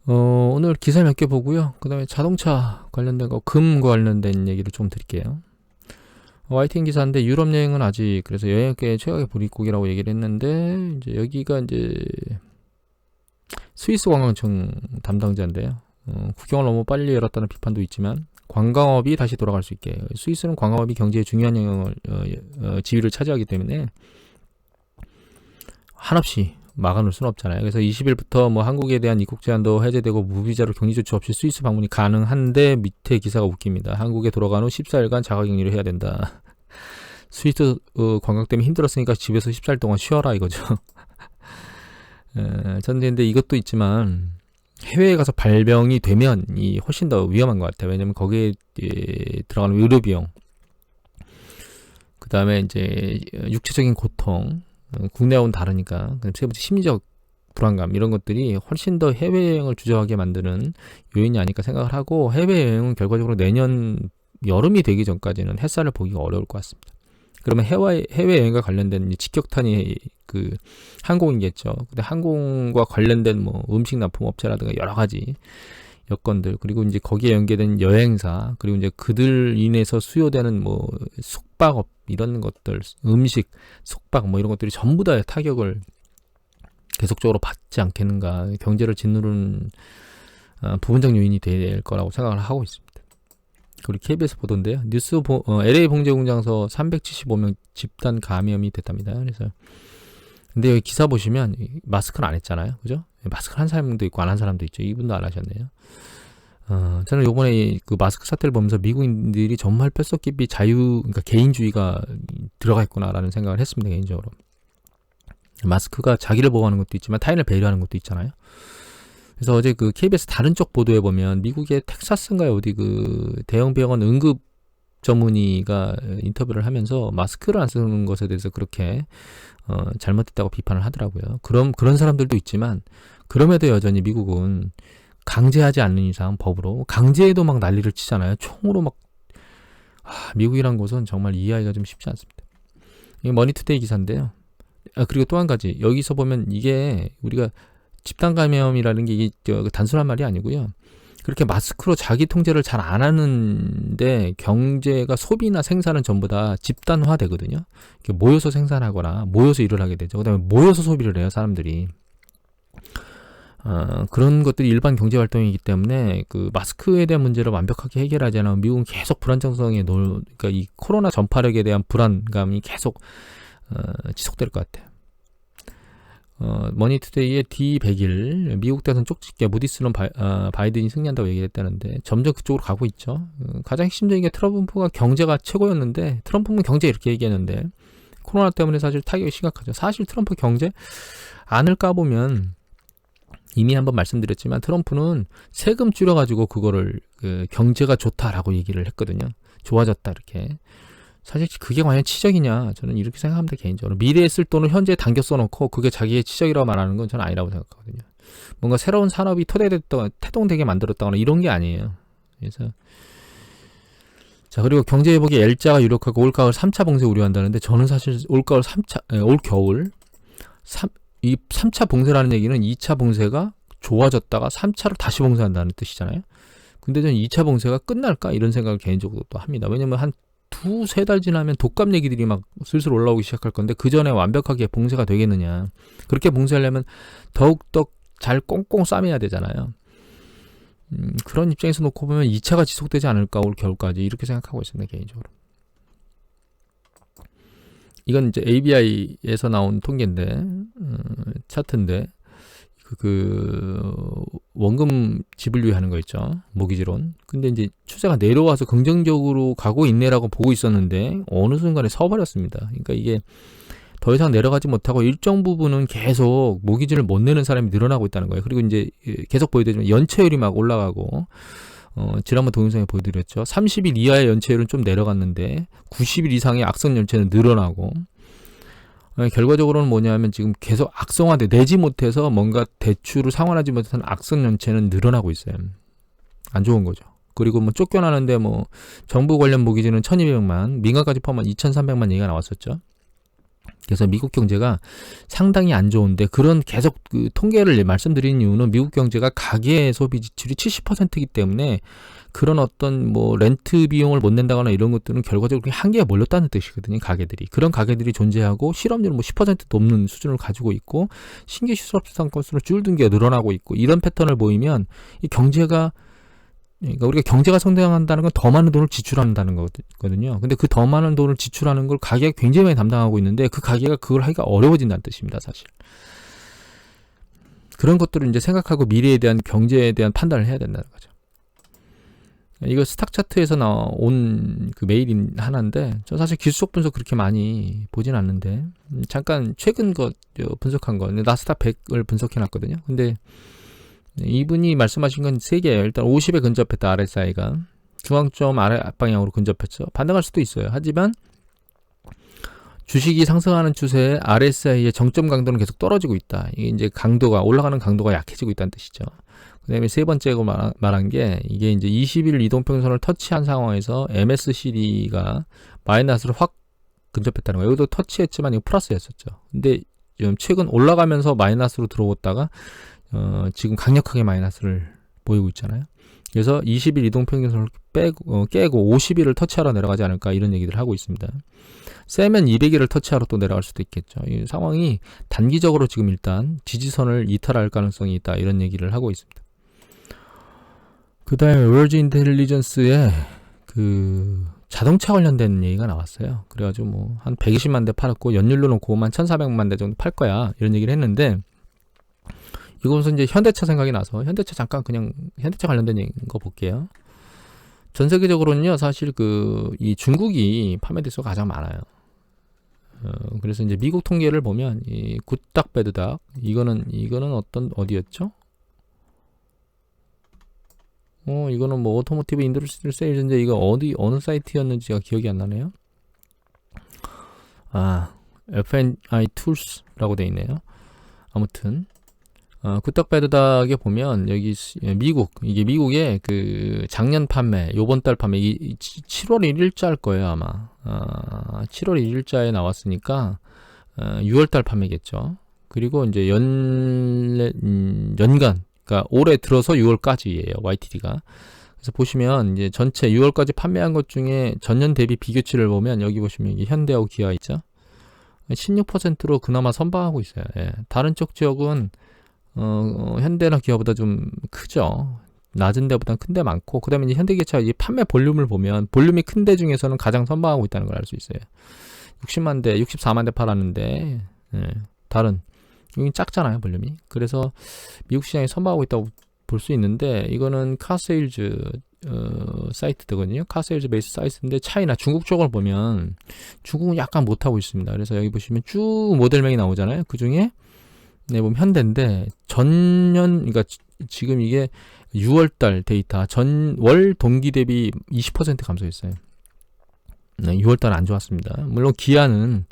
오늘 기사 몇 개 보고요. 그 다음에 자동차 관련된 거, 금 관련된 얘기를 좀 드릴게요. YTN 기사인데 유럽 여행은 아직 그래서 여행계 최악의 보릿고기라고 얘기를 했는데 이제 여기가 이제 스위스 관광청 담당자인데요. 국경을 너무 빨리 열었다는 비판도 있지만 관광업이 다시 돌아갈 수 있게 스위스는 관광업이 경제에 중요한 영역을 지위를 차지하기 때문에 한없이 막아놓을 수는 없잖아요. 그래서 20일부터 뭐 한국에 대한 입국 제한도 해제되고 무비자로 격리 조치 없이 스위스 방문이 가능한데 밑에 기사가 웃깁니다. 한국에 돌아간 후 14일간 자가격리를 해야 된다. 스위스 관광 때문에 힘들었으니까 집에서 14일 동안 쉬어라 이거죠. 저는 근데 이것도 있지만 해외에 가서 발병이 되면 이 훨씬 더 위험한 것 같아요. 왜냐면 거기에 들어가는 의료 비용, 그 다음에 이제 육체적인 고통, 국내하고는 다르니까 세 번째 심리적 불안감 이런 것들이 훨씬 더 해외여행을 주저하게 만드는 요인이 아닐까 생각을 하고 해외여행은 결과적으로 내년 여름이 되기 전까지는 햇살을 보기가 어려울 것 같습니다. 그러면 해외여행과 관련된 직격탄이 그 항공이겠죠. 근데 항공과 관련된 뭐 음식 납품업체라든가 여러 가지 여건들, 그리고 이제 거기에 연계된 여행사, 그리고 이제 그들 인해서 수요되는 뭐 숙박업 이런 것들, 음식, 숙박 뭐 이런 것들이 전부 다 타격을 계속적으로 받지 않겠는가, 경제를 짓누르는 부분적 요인이 될 거라고 생각을 하고 있습니다. 그리고 KBS 보도인데요. LA 봉제공장에서 375명 집단 감염이 됐답니다. 그래서 근데 여기 기사 보시면 마스크는 안 했잖아요, 그죠? 마스크 한 사람도 있고 안 한 사람도 있죠. 이분도 안 하셨네요. 저는 요번에 그 마스크 사태를 보면서 미국인들이 정말 뼛속 깊이 그러니까 개인주의가 들어가 있구나라는 생각을 했습니다, 개인적으로. 마스크가 자기를 보호하는 것도 있지만 타인을 배려하는 것도 있잖아요. 그래서 어제 그 KBS 다른 쪽 보도에 보면 미국의 텍사스인가요, 어디 그 대형 병원 응급 전문의가 인터뷰를 하면서 마스크를 안 쓰는 것에 대해서 그렇게 잘못됐다고 비판을 하더라고요. 그런 사람들도 있지만 그럼에도 여전히 미국은 강제하지 않는 이상 법으로 강제해도 막 난리를 치잖아요. 총으로 막 미국이란 곳은 정말 이해하기가 좀 쉽지 않습니다. 이게 머니투데이 기사인데요. 그리고 또 한 가지 여기서 보면 이게 우리가 집단 감염이라는 게 이게 단순한 말이 아니고요. 그렇게 마스크로 자기 통제를 잘 안 하는데 경제가 소비나 생산은 전부 다 집단화 되거든요. 모여서 생산하거나 모여서 일을 하게 되죠. 그 다음에 모여서 소비를 해요, 사람들이. 그런 것들이 일반 경제 활동이기 때문에 그 마스크에 대한 문제를 완벽하게 해결하지 않으면 미국은 계속 불안정성에 그러니까 이 코로나 전파력에 대한 불안감이 계속 지속될 것 같아요. 머니투데이의 D100일 미국 대선 쪽집게 무디스는 바이든이 승리한다고 얘기했다는데 점점 그쪽으로 가고 있죠. 가장 핵심적인 게 트럼프가 경제가 최고였는데 트럼프는 경제 이렇게 얘기했는데 코로나 때문에 사실 타격이 심각하죠. 사실 트럼프 경제 안을 까보면 이미 한번 말씀드렸지만 트럼프는 세금 줄여가지고 그거를 경제가 좋다라고 얘기를 했거든요. 좋아졌다 이렇게. 사실 그게 과연 치적이냐, 저는 이렇게 생각합니다, 개인적으로. 미래에 쓸 돈을 현재에 당겨 써놓고 그게 자기의 치적이라고 말하는 건 저는 아니라고 생각하거든요. 뭔가 새로운 산업이 태동되게 만들었다거나 이런 게 아니에요. 그래서 자, 그리고 경제회복이 L자가 유력하고 올가을 3차 봉쇄 우려한다는데 저는 사실 올겨울 이 3차 봉쇄라는 얘기는 2차 봉쇄가 좋아졌다가 3차로 다시 봉쇄한다는 뜻이잖아요. 근데 저는 2차 봉쇄가 끝날까 이런 생각을 개인적으로 또 합니다. 왜냐면 한 2-3달 지나면 독감 얘기들이 막 슬슬 올라오기 시작할 건데 그 전에 완벽하게 봉쇄가 되겠느냐. 그렇게 봉쇄하려면 더욱더 잘 꽁꽁 싸매야 되잖아요. 그런 입장에서 놓고 보면 2차가 지속되지 않을까, 올 겨울까지 이렇게 생각하고 있습니다, 개인적으로. 이건 이제 ABI에서 나온 통계인데 차트인데 원금 지불율 하는 거 있죠, 모기지론. 근데 이제 추세가 내려와서 긍정적으로 가고 있네라고 보고 있었는데 어느 순간에 서버렸습니다. 그러니까 이게 더 이상 내려가지 못하고 일정 부분은 계속 모기지를 못 내는 사람이 늘어나고 있다는 거예요. 그리고 이제 계속 보여드리면 연체율이 막 올라가고 지난번 동영상에 보여드렸죠. 30일 이하의 연체율은 좀 내려갔는데 90일 이상의 악성 연체는 늘어나고, 결과적으로는 뭐냐면 지금 계속 악성화돼 내지 못해서 뭔가 대출을 상환하지 못한 악성 연체는 늘어나고 있어요. 안 좋은 거죠. 그리고 뭐 쫓겨나는데 뭐 정부 관련 모기지는 1200만, 민간까지 포함한 2300만 얘기가 나왔었죠. 그래서 미국 경제가 상당히 안 좋은데, 그런 계속 그 통계를 말씀드리는 이유는 미국 경제가 가계 소비 지출이 70%이기 때문에 그런 어떤 뭐 렌트 비용을 못 낸다거나 이런 것들은 결과적으로 한계에 몰렸다는 뜻이거든요. 가게들이. 그런 가게들이 존재하고 실업률은 뭐 10%도 넘는 수준을 가지고 있고 신규 실업상 건수는 줄든 게 늘어나고 있고, 이런 패턴을 보이면 이 경제가, 그러니까 우리가 경제가 성장한다는 건 더 많은 돈을 지출한다는 거거든요. 근데 그 더 많은 돈을 지출하는 걸 가게가 굉장히 많이 담당하고 있는데 그 가게가 그걸 하기가 어려워진다는 뜻입니다, 사실. 그런 것들을 이제 생각하고 미래에 대한 경제에 대한 판단을 해야 된다는 거죠. 이거 스탁 차트에서 나온 그 메일인 하나인데, 저 사실 기술적 분석 그렇게 많이 보진 않는데 잠깐 최근 거 분석한 거, 나스닥 100을 분석해 놨거든요. 근데 이분이 말씀하신 건 3개예요. 일단 50에 근접했다, RSI가. 중앙점 아래 앞방향으로 근접했죠. 반등할 수도 있어요. 하지만 주식이 상승하는 추세에 RSI의 정점 강도는 계속 떨어지고 있다. 이게 이제 강도가, 올라가는 강도가 약해지고 있다는 뜻이죠. 그 다음에 세 번째고 말한 게, 이게 이제 20일 이동평선을 터치한 상황에서 MACD가 마이너스로 확 근접했다는 거예요. 여기도 터치했지만 이거 플러스였었죠. 근데 지금 최근 올라가면서 마이너스로 들어왔다가 지금 강력하게 마이너스를 보이고 있잖아요. 그래서 20일 이동평균선을 깨고 50일을 터치하러 내려가지 않을까, 이런 얘기를 하고 있습니다. 세면 200일을 터치하러 또 내려갈 수도 있겠죠. 이 상황이 단기적으로 지금 일단 지지선을 이탈할 가능성이 있다, 이런 얘기를 하고 있습니다. 그 다음에 월지 인텔리전스에 그 자동차 관련된 얘기가 나왔어요. 그래가지고 뭐 한 120만 대 팔았고 연율로 놓고 1,400만 대 정도 팔 거야, 이런 얘기를 했는데, 이거면서 이제 현대차 생각이 나서 현대차 잠깐 그냥 현대차 관련된 거 볼게요. 전 세계적으로는요, 사실 이 중국이 판매 대수가 가장 많아요. 그래서 이제 미국 통계를 보면 이 굿닥 배드닥, 이거는 어디였죠? 이거는 뭐 오토모티브 인더스트리 세일즈인데 이거 어느 사이트였는지가 기억이 안 나네요. F&I Tools라고 돼 있네요. 아무튼 굿닥 배드닥에 보면 여기 이게 미국의 그 작년 판매, 요번 달 판매, 7월 1일자일 거예요, 아마. 7월 1일자에 나왔으니까 6월 달 판매겠죠. 그리고 이제 연간, 그러니까 올해 들어서 6월까지예요, YTD가. 그래서 보시면 이제 전체 6월까지 판매한 것 중에 전년 대비 비교치를 보면, 여기 보시면 이게 현대하고 기아 있죠. 16%로 그나마 선방하고 있어요. 예. 다른 쪽 지역은 현대나 기아보다 좀 크죠. 낮은 데보다는 큰 데 많고, 그 다음에 이제 현대기차 이 판매 볼륨을 보면 볼륨이 큰 데 중에서는 가장 선방하고 있다는 걸 알 수 있어요. 60만 대, 64만 대 팔았는데, 다른, 여기 작잖아요, 볼륨이. 그래서 미국 시장에 선방하고 있다고 볼 수 있는데, 이거는 카세일즈 사이트거든요. 카세일즈 베이스 사이트인데, 차이나 중국 쪽을 보면 중국은 약간 못하고 있습니다. 그래서 여기 보시면 쭉 모델명이 나오잖아요. 그 중에 보면 현대인데, 그러니까 지금 이게 6월달 데이터, 전월 동기 대비 20% 감소했어요. 6월달은 안 좋았습니다. 물론 기아는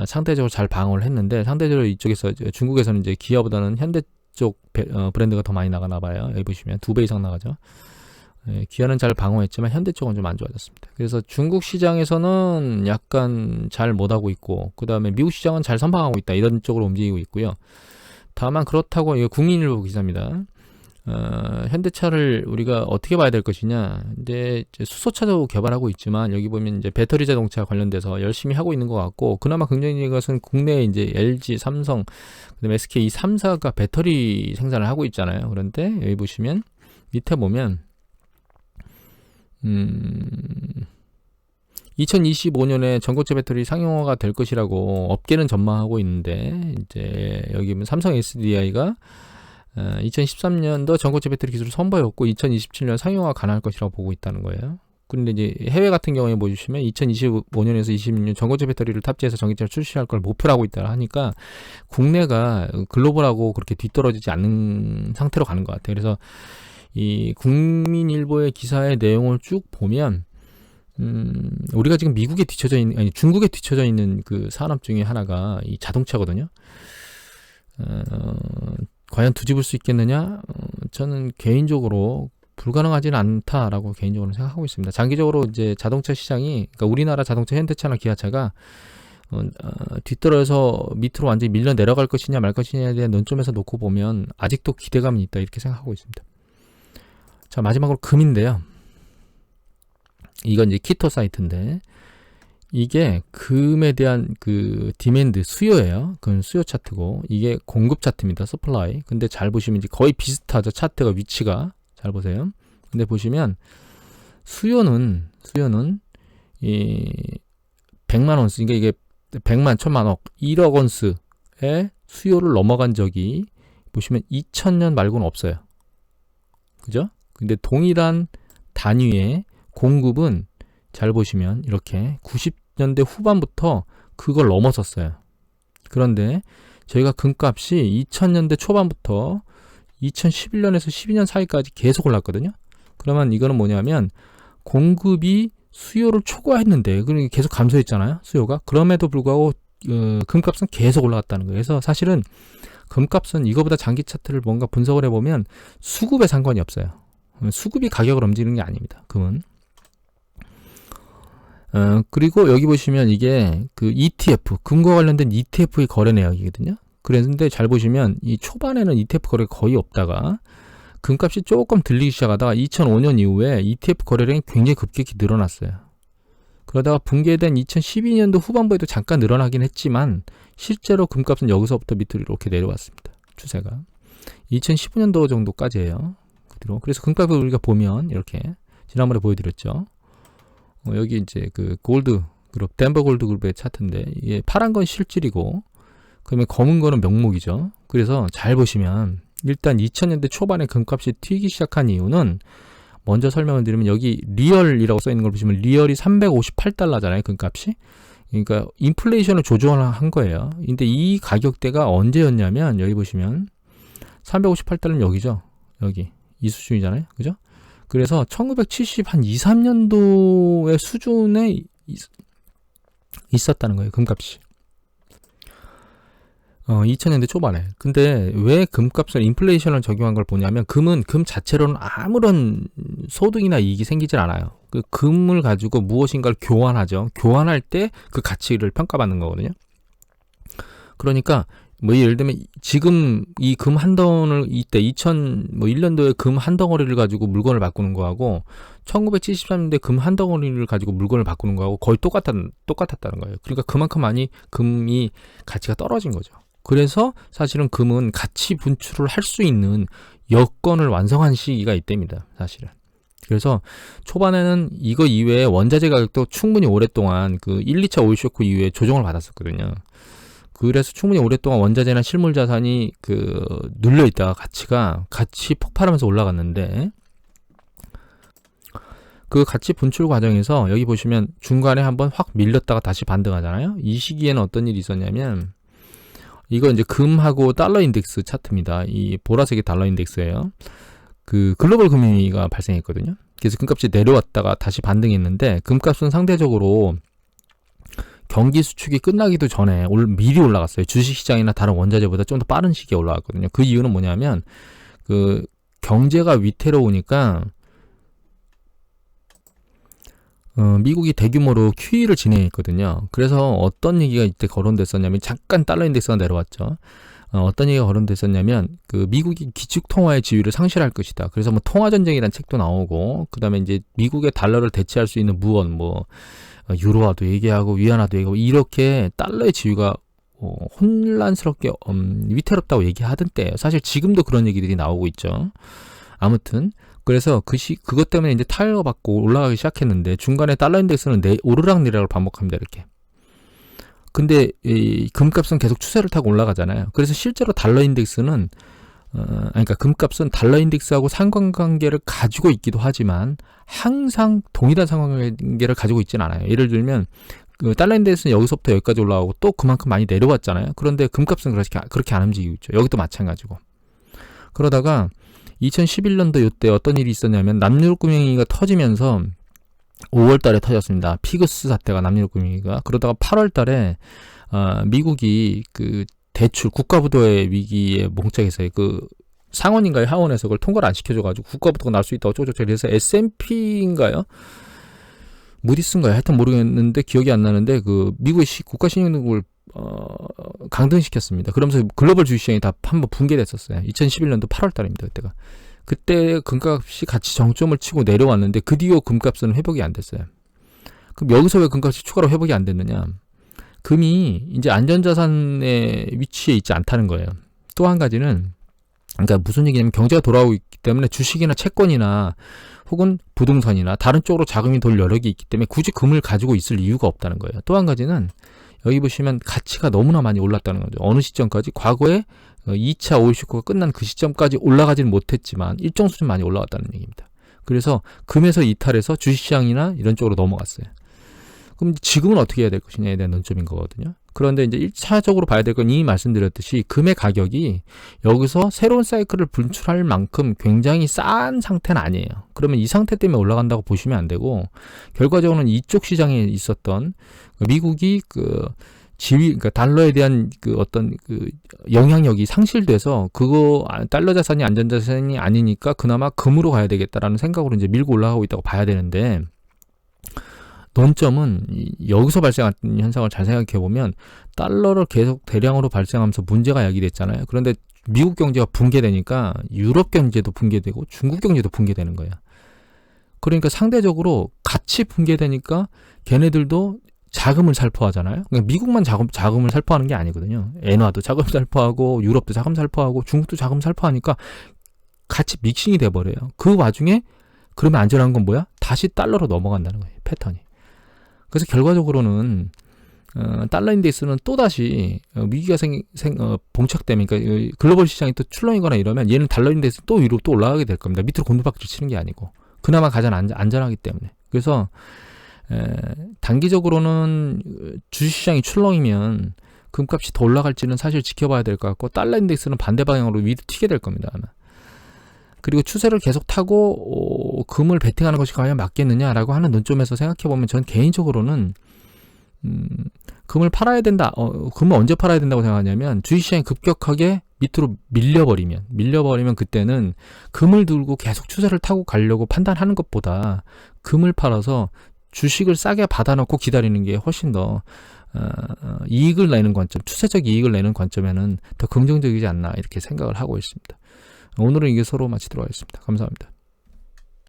상대적으로 잘 방어를 했는데, 상대적으로 이쪽에서 중국에서는 이제 기아보다는 현대 쪽 브랜드가 더 많이 나가나 봐요. 여기 보시면 2배 이상 나가죠. 기아는 잘 방어했지만 현대 쪽은 좀 안 좋아졌습니다. 그래서 중국 시장에서는 약간 잘 못하고 있고, 그 다음에 미국 시장은 잘 선방하고 있다, 이런 쪽으로 움직이고 있고요. 다만 그렇다고, 이거 국민일보 기사입니다. 현대차를 우리가 어떻게 봐야 될 것이냐. 이제 수소차도 개발하고 있지만, 여기 보면 이제 배터리 자동차 관련돼서 열심히 하고 있는 것 같고, 그나마 긍정적인 것은 국내에 이제 LG, 삼성, 그다음에 SK 이 3사가 배터리 생산을 하고 있잖아요. 그런데 여기 보시면 밑에 보면 2025년에 전고체 배터리 상용화가 될 것이라고 업계는 전망하고 있는데, 이제 여기 보면 삼성 SDI가 2013년도 전고체 배터리 기술을 선보였고 2027년 상용화 가능할 것이라고 보고 있다는 거예요. 그런데 이제 해외 같은 경우에 보시면 2025년에서 26년 전고체 배터리를 탑재해서 전기차를 출시할 걸 목표로 하고 있다 하니까 국내가 글로벌하고 그렇게 뒤떨어지지 않는 상태로 가는 것 같아요. 그래서 이 국민일보의 기사의 내용을 쭉 보면 우리가 지금 미국에 뒤쳐져 있는, 아니 중국에 뒤쳐져 있는 그 산업 중에 하나가 이 자동차거든요. 과연 뒤집을 수 있겠느냐? 저는 개인적으로 불가능하지는 않다라고 개인적으로 생각하고 있습니다. 장기적으로 이제 자동차 시장이, 그러니까 우리나라 자동차 현대차나 기아차가 뒤떨어져서 밑으로 완전히 밀려 내려갈 것이냐 말 것이냐에 대한 논점에서 놓고 보면 아직도 기대감이 있다 이렇게 생각하고 있습니다. 자, 마지막으로 금인데요. 이건 이제 키토 사이트인데 이게 금에 대한 그 디맨드 수요예요. 그건 수요 차트고 이게 공급 차트입니다. 서플라이. 근데 잘 보시면 이제 거의 비슷하죠. 차트가 위치가. 잘 보세요. 근데 보시면 수요는 이 100만 원스, 그러니까 이게 100만, 1000만억, 1억 원스의 수요를 넘어간 적이 보시면 2000년 말고는 없어요. 그죠? 근데 동일한 단위의 공급은 잘 보시면 이렇게 90년대 후반부터 그걸 넘어섰어요. 그런데 저희가 금값이 2000년대 초반부터 2011년에서 12년 사이까지 계속 올랐거든요. 그러면 이거는 뭐냐면 공급이 수요를 초과했는데 그러니까 계속 감소했잖아요. 수요가. 그럼에도 불구하고 금값은 계속 올라갔다는 거예요. 그래서 사실은 금값은 이거보다 장기 차트를 뭔가 분석을 해보면 수급에 상관이 없어요. 수급이 가격을 움직이는 게 아닙니다. 금은. 그리고 여기 보시면 이게 그 ETF, 금과 관련된 ETF의 거래 내역이거든요. 그런데 잘 보시면 이 초반에는 ETF 거래가 거의 없다가 금값이 조금 들리기 시작하다가 2005년 이후에 ETF 거래량이 굉장히 급격히 늘어났어요. 그러다가 붕괴된 2012년도 후반부에도 잠깐 늘어나긴 했지만 실제로 금값은 여기서부터 밑으로 이렇게 내려왔습니다. 추세가 2015년도 정도까지예요. 그래서 금값을 우리가 보면 이렇게 지난번에 보여드렸죠. 여기 이제 그 골드 그룹, 덴버 골드 그룹의 차트인데 이게 파란 건 실질이고 그러면 검은 거는 명목이죠. 그래서 잘 보시면 일단 2000년대 초반에 금값이 튀기 시작한 이유는 먼저 설명을 드리면 여기 리얼이라고 써 있는 걸 보시면 리얼이 358달러잖아요. 금값이. 그러니까 인플레이션을 조정한 거예요. 근데 이 가격대가 언제였냐면 여기 보시면 358달러는 여기죠. 여기 이 수준이잖아요. 그죠? 그래서 1970 한 2, 3년도의 수준에 있었다는 거예요. 금값이. 2000년대 초반에. 근데 왜 금값을 인플레이션을 적용한 걸 보냐면 금 자체로는 아무런 소득이나 이익이 생기질 않아요. 그 금을 가지고 무엇인가를 교환하죠. 교환할 때 그 가치를 평가받는 거거든요. 그러니까 뭐 예를 들면 지금 이 금 한 덩을 이때 2001년도에 금 한 덩어리를 가지고 물건을 바꾸는 거하고 1973년대 금 한 덩어리를 가지고 물건을 바꾸는 거하고 거의 똑같았다는 거예요. 그러니까 그만큼 많이 금이 가치가 떨어진 거죠. 그래서 사실은 금은 가치 분출을 할 수 있는 여건을 완성한 시기가 이때입니다. 사실은. 그래서 초반에는 이거 이외에 원자재 가격도 충분히 오랫동안 그 1, 2차 오일 쇼크 이후에 조정을 받았었거든요. 그래서 충분히 오랫동안 원자재나 실물 자산이 그 눌려 있다가 같이 폭발하면서 올라갔는데 그 가치 분출 과정에서 여기 보시면 중간에 한번 확 밀렸다가 다시 반등하잖아요. 이 시기에는 어떤 일이 있었냐면 이거 이제 금하고 달러 인덱스 차트입니다. 이 보라색이 달러 인덱스예요. 그 글로벌 금융위기가 발생했거든요. 그래서 금값이 내려왔다가 다시 반등했는데 금값은 상대적으로 경기 수축이 끝나기도 전에 미리 올라갔어요. 주식시장이나 다른 원자재보다 좀 더 빠른 시기에 올라갔거든요. 그 이유는 뭐냐면 그 경제가 위태로우니까 미국이 대규모로 QE를 진행했거든요. 그래서 어떤 얘기가 이때 거론됐었냐면 잠깐 달러 인덱스가 내려왔죠. 어떤 얘기가 거론됐었냐면 그 미국이 기축통화의 지위를 상실할 것이다. 그래서 뭐 통화전쟁이라는 책도 나오고 그다음에 이제 미국의 달러를 대체할 수 있는 무언 뭐 유로화도 얘기하고 위안화도 얘기하고 이렇게 달러의 지위가 혼란스럽게 위태롭다고 얘기하던 때예요. 사실 지금도 그런 얘기들이 나오고 있죠. 아무튼 그래서 그것 때문에 이제 타격받고 올라가기 시작했는데 중간에 달러 인덱스는 오르락내리락을 반복합니다. 이렇게. 근데 이 금값은 계속 추세를 타고 올라가잖아요. 그래서 실제로 달러 인덱스는 그러니까 금값은 달러 인덱스하고 상관관계를 가지고 있기도 하지만 항상 동일한 상관관계를 가지고 있지는 않아요. 예를 들면 그 달러 인덱스는 여기서부터 여기까지 올라가고 또 그만큼 많이 내려왔잖아요. 그런데 금값은 그렇게 안 움직이고 있죠. 여기도 마찬가지고. 그러다가 2011년도 이때 어떤 일이 있었냐면 남유럽금융위기가 터지면서 5월 달에 터졌습니다. 피그스 사태가 남유럽금융위기가. 그러다가 8월 달에 미국이 그 대출 국가부도의 위기에 몽짝해서 그 상원인가요? 하원에서 그걸 통과를 안 시켜줘가지고 국가부도가 날 수 있다 어쩌고저쩌고 그래서 S&P인가요? 무디스인가요? 하여튼 모르겠는데 기억이 안 나는데 그 미국의 국가 신용등급을 강등시켰습니다. 그러면서 글로벌 주식시장이 다 한번 붕괴됐었어요. 2011년도 8월 달입니다. 그때가. 그때 금값이 같이 정점을 치고 내려왔는데 그 뒤로 금값은 회복이 안 됐어요. 그럼 여기서 왜 금값이 추가로 회복이 안 됐느냐? 금이 이제 안전자산의 위치에 있지 않다는 거예요. 또 한 가지는 그러니까 무슨 얘기냐면 경제가 돌아오고 있기 때문에 주식이나 채권이나 혹은 부동산이나 다른 쪽으로 자금이 돌 여력이 있기 때문에 굳이 금을 가지고 있을 이유가 없다는 거예요. 또 한 가지는 여기 보시면 가치가 너무나 많이 올랐다는 거죠. 어느 시점까지? 과거에 2차 오일 쇼크가 끝난 그 시점까지 올라가지는 못했지만 일정 수준 많이 올라갔다는 얘기입니다. 그래서 금에서 이탈해서 주식시장이나 이런 쪽으로 넘어갔어요. 그럼 지금은 어떻게 해야 될 것이냐에 대한 논점인 거거든요. 그런데 이제 1차적으로 봐야 될 건 이미 말씀드렸듯이 금의 가격이 여기서 새로운 사이클을 분출할 만큼 굉장히 싼 상태는 아니에요. 그러면 이 상태 때문에 올라간다고 보시면 안 되고 결과적으로는 이쪽 시장에 있었던 미국이 그 그러니까 달러에 대한 그 어떤 그 영향력이 상실돼서 그거 달러 자산이 안전자산이 아니니까 그나마 금으로 가야 되겠다라는 생각으로 이제 밀고 올라가고 있다고 봐야 되는데 논점은 여기서 발생한 현상을 잘 생각해 보면 달러를 계속 대량으로 발생하면서 문제가 야기됐잖아요. 그런데 미국 경제가 붕괴되니까 유럽 경제도 붕괴되고 중국 경제도 붕괴되는 거예요. 그러니까 상대적으로 같이 붕괴되니까 걔네들도 자금을 살포하잖아요. 그러니까 미국만 자금을 살포하는 게 아니거든요. 엔화도 자금 살포하고 유럽도 자금 살포하고 중국도 자금 살포하니까 같이 믹싱이 돼버려요. 그 와중에 그러면 안전한 건 뭐야? 다시 달러로 넘어간다는 거예요. 패턴이. 그래서 결과적으로는 달러 인덱스는 또다시 위기가 봉착되면 그러니까 글로벌 시장이 또 출렁이거나 이러면 얘는 달러 인덱스 또 위로 또 올라가게 될 겁니다. 밑으로 곤두박질 치는 게 아니고 그나마 가장 안전하기 때문에. 그래서 단기적으로는 주식시장이 출렁이면 금값이 더 올라갈지는 사실 지켜봐야 될 것 같고 달러 인덱스는 반대 방향으로 위로 튀게 될 겁니다. 아마. 그리고 추세를 계속 타고 금을 베팅하는 것이 과연 맞겠느냐라고 하는 논점에서 생각해보면 전 개인적으로는 금을 팔아야 된다. 금을 언제 팔아야 된다고 생각하냐면 주식시장이 급격하게 밑으로 밀려버리면 그때는 금을 들고 계속 추세를 타고 가려고 판단하는 것보다 금을 팔아서 주식을 싸게 받아놓고 기다리는 게 훨씬 더 이익을 내는 관점, 추세적 이익을 내는 관점에는 더 긍정적이지 않나 이렇게 생각을 하고 있습니다. 오늘은 이게 서로 마치도록 하겠습니다. 감사합니다.